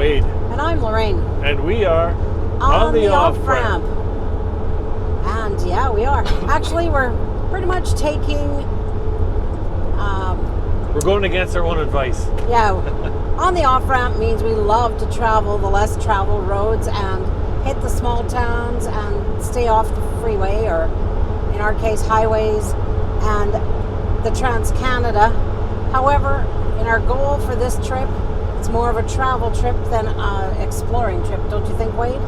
Wade. And I'm Lorraine. And we are on the off-ramp. And yeah, we are. Actually, we're pretty much taking... we're going against our own advice. Yeah. On the off-ramp means we love to travel the less traveled roads and hit the small towns and stay off the freeway, or in our case, highways and the Transcanada. However, in our goal for this trip, it's more of a travel trip than an exploring trip, don't you think, Wade?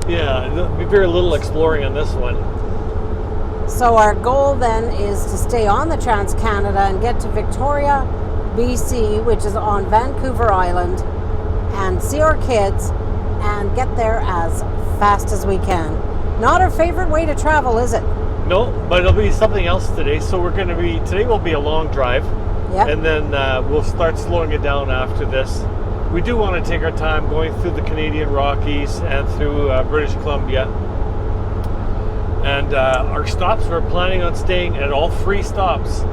Yeah, there'll be very little exploring on this one. So our goal then is to stay on the Transcanada and get to Victoria, BC, which is on Vancouver Island, and see our kids and get there as fast as we can. Not our favorite way to travel, is it? No, but it'll be something else today. So today will be a long drive. Yep. And then we'll start slowing it down after this. We do want to take our time going through the Canadian Rockies and through British Columbia. And our stops, we're planning on staying at all free stops.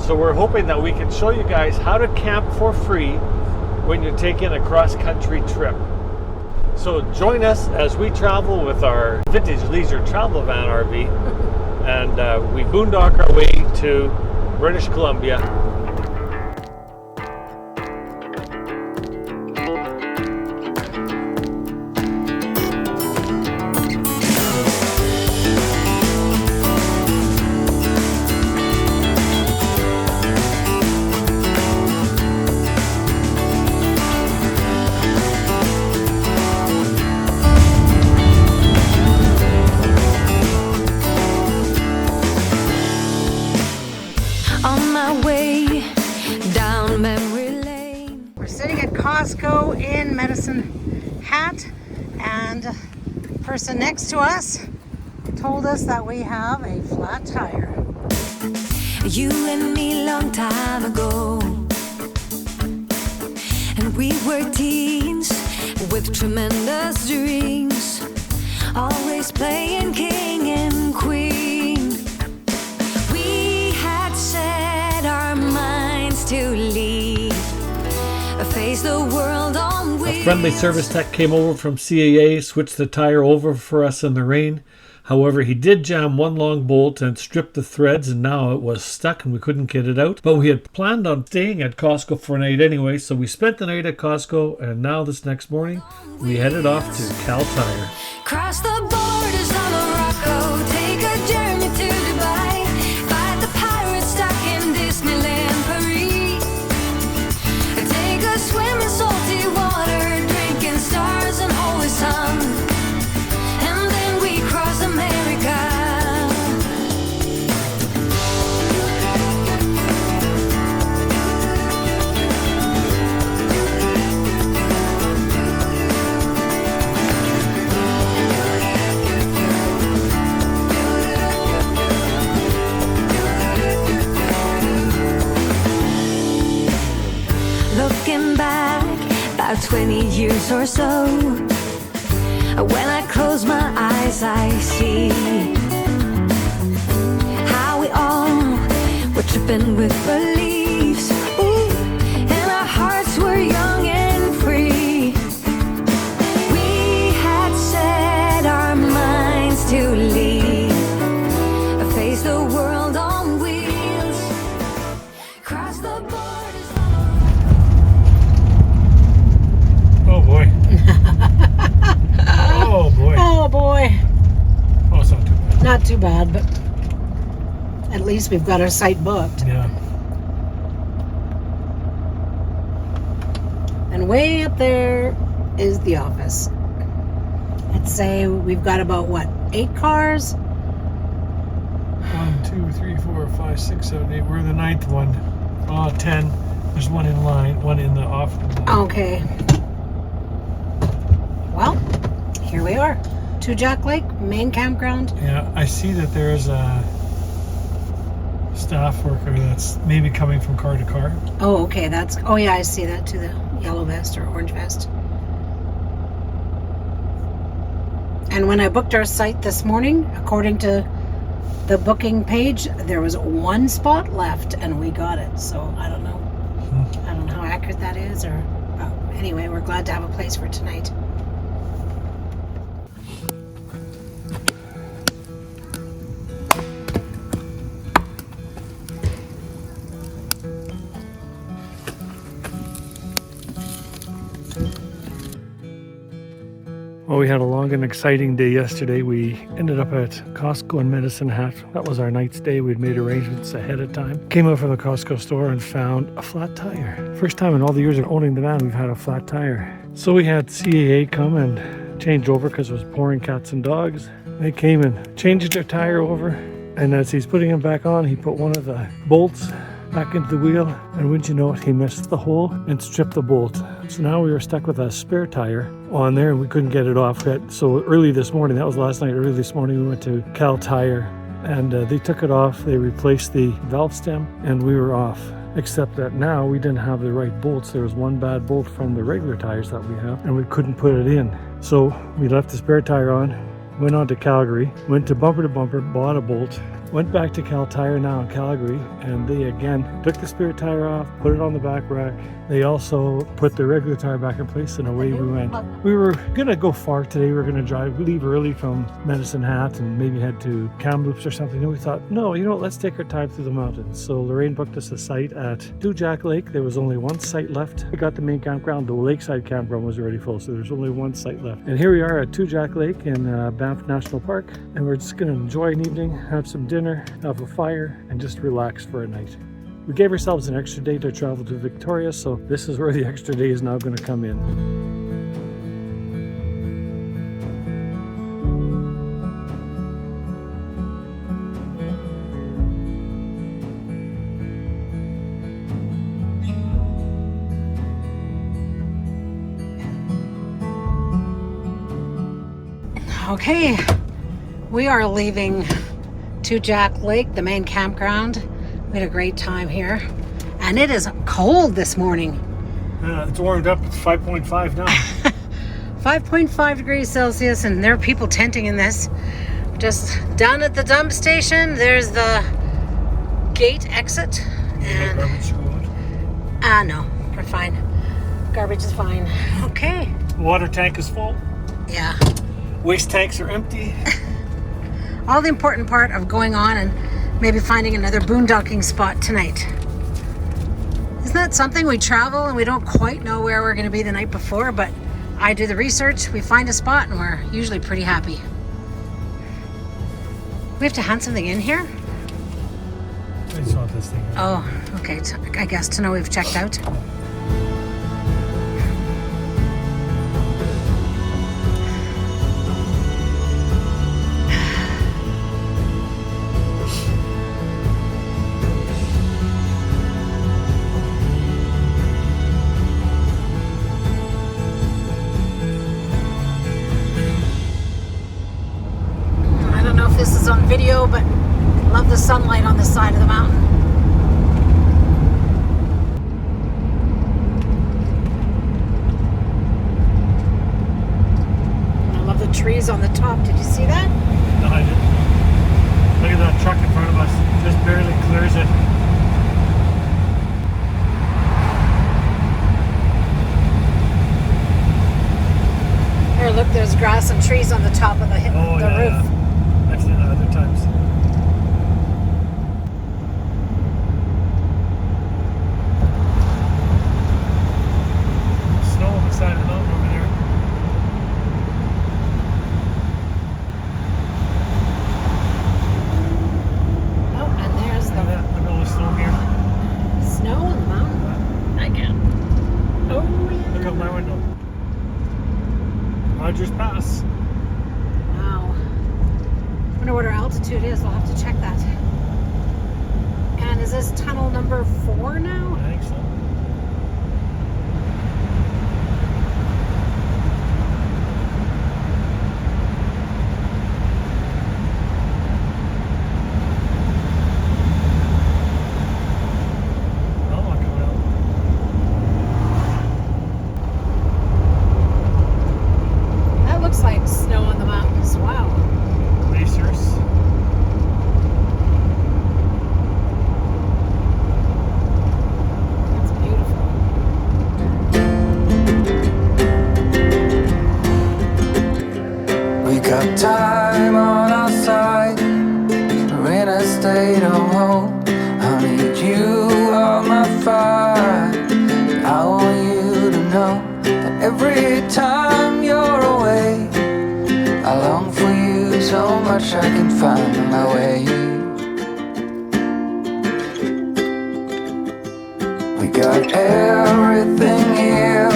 So we're hoping that we can show you guys how to camp for free when you're taking a cross-country trip. So join us as we travel with our vintage leisure travel van RV. And we boondock our way to British Columbia. Costco in Medicine Hat, and the person next to us told us that we have a flat tire. You and me long time ago, and we were teens with tremendous dreams, always playing king and queen. We had set our minds to leave, face the world on wheels. A friendly service tech came over from CAA, switched the tire over for us in the rain. However, he did jam one long bolt and strip the threads, and now it was stuck and we couldn't get it out. But we had planned on staying at Costco for a night anyway, so we spent the night at Costco, and now this next morning we headed off to Kal Tire. Cross the borders of Morocco, take a journey to Dubai, fight the pirates stuck in Disneyland Paris. Swim in salty water, drinking stars and holy sun, and then we cross America. Looking back about 20 years or so, when I close my eyes I see how we all were tripping with beliefs. Ooh, and our hearts were young and free. We had set our minds to leave, face the world on wheels, cross the borders. Oh boy. Oh boy. Oh boy. Oh, it's not too bad. Not too bad, but at least we've got our site booked. Yeah. And way up there is the office. Let's say we've got about, what, 8 cars? 1, 2, 3, 4, 5, 6, 7, 8. We're in the 9th one. 10. There's one in line, one in the off. Okay. Well, here we are. To Jack Lake, main campground. Yeah, I see that there's a staff worker that's maybe coming from car to car. Oh, okay. Oh yeah, I see that too, the yellow vest or orange vest. And when I booked our site this morning, according to the booking page, there was 1 spot left and we got it. So I don't know. I don't know how accurate that is, or anyway, we're glad to have a place for tonight. Well, we had a long and exciting day yesterday. We ended up at Costco in Medicine Hat. That was our night's day. We'd made arrangements ahead of time. Came out from the Costco store and found a flat tire. First time in all the years of owning the van, we've had a flat tire. So we had CAA come and change over because it was pouring cats and dogs. They came and changed their tire over. And as he's putting it back on, he put one of the bolts back into the wheel, and wouldn't you know it, he missed the hole and stripped the bolt. So now we were stuck with a spare tire on there and we couldn't get it off yet. So early this morning, that was last night, early this morning we went to Kal Tire and they took it off, they replaced the valve stem and we were off. Except that now we didn't have the right bolts. There was one bad bolt from the regular tires that we have and we couldn't put it in. So we left the spare tire on, went on to Calgary, went to bumper, bought a bolt, went back to Kal Tire now in Calgary, and they again took the spare tire off, put it on the back rack. They also put the regular tire back in place, and away we went. We were gonna go far today. We were gonna leave early from Medicine Hat and maybe head to Kamloops or something. And we thought, no, you know what, let's take our time through the mountains. So Lorraine booked us a site at Boondocking Lake. There was only one site left. We got the main campground. The lakeside campground was already full, so there's only one site left. And here we are at Boondocking Lake in Banff National Park, and we're just gonna enjoy an evening, have some dinner, have a fire, and just relax for a night. We gave ourselves an extra day to travel to Victoria, so this is where the extra day is now going to come in. Okay, we are leaving Boondocking Lake, the main campground. We had a great time here, and it is cold this morning. It's warmed up. It's 5.5 now. 5.5 degrees Celsius, and there are people tenting in this. Just down at the dump station, there's the gate exit. And no, we're fine. Garbage is fine. Okay. Water tank is full. Yeah. Waste tanks are empty. All the important part of going on and maybe finding another boondocking spot tonight. Isn't that something? We travel and we don't quite know where we're going to be the night before, but I do the research, we find a spot, and we're usually pretty happy. We have to hand something in here? I just want this thing. Oh, okay. I guess to know we've checked out. This is on video, but love the sunlight on the side of the mountain. I love the trees on the top. Did you see that? No, I didn't. Look at that truck in front of us. Just barely clears it. Here, look, there's grass and trees on the top of the roof. Yeah. I've seen that other times. Snow on the side of the mountain over there. Oh, and there's the Look at all the snow here. snow on the mountain. Again. Oh, yeah. Look out my window. Rogers Pass. Wow. I wonder what our altitude is. We'll have to check that. And is this tunnel number 4 now? I think so. Like snow on the mountains. Wow. Glaciers. That's time on our side. We're in a state of home. I need you on my fire. I want you to know that every time you're away, I long for you so much I can find my way. We got everything here,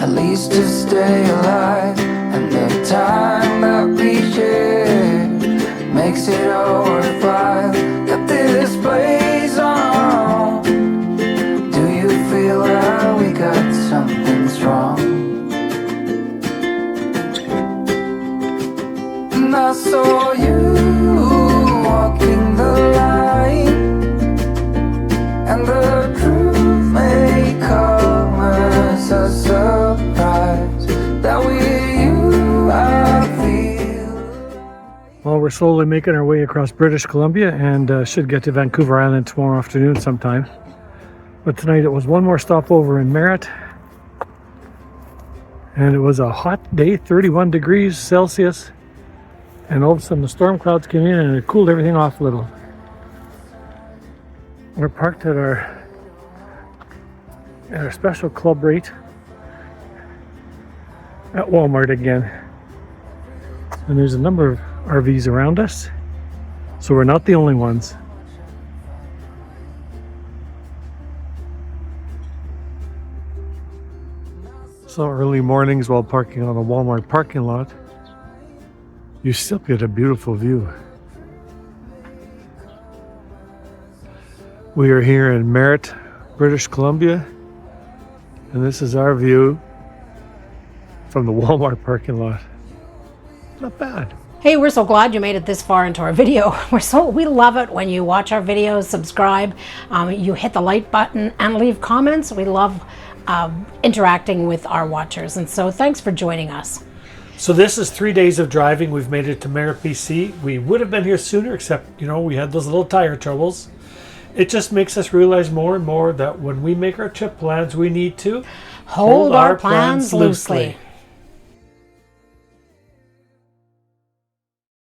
at least to stay alive. And the time that we share makes it all worthwhile. Got this place on our own. Do you feel that we got something strong? And I saw you walking the line, and the truth may come as a surprise that with you I feel. Well, we're slowly making our way across British Columbia and should get to Vancouver Island tomorrow afternoon sometime. But tonight it was one more stopover in Merritt. And it was a hot day, 31 degrees Celsius. And all of a sudden the storm clouds came in and it cooled everything off a little. We're parked at our special club rate at Walmart again. And there's a number of RVs around us, so we're not the only ones. So early mornings while parking on a Walmart parking lot, you still get a beautiful view. We are here in Merritt, British Columbia, and this is our view from the Walmart parking lot. Not bad. Hey, we're so glad you made it this far into our video. We love it when you watch our videos, subscribe, you hit the like button and leave comments. We love interacting with our watchers, and so thanks for joining us. So this is 3 days of driving. We've made it to Merritt BC. We would have been here sooner, except, we had those little tire troubles. It just makes us realize more and more that when we make our trip plans, we need to Hold our plans loosely.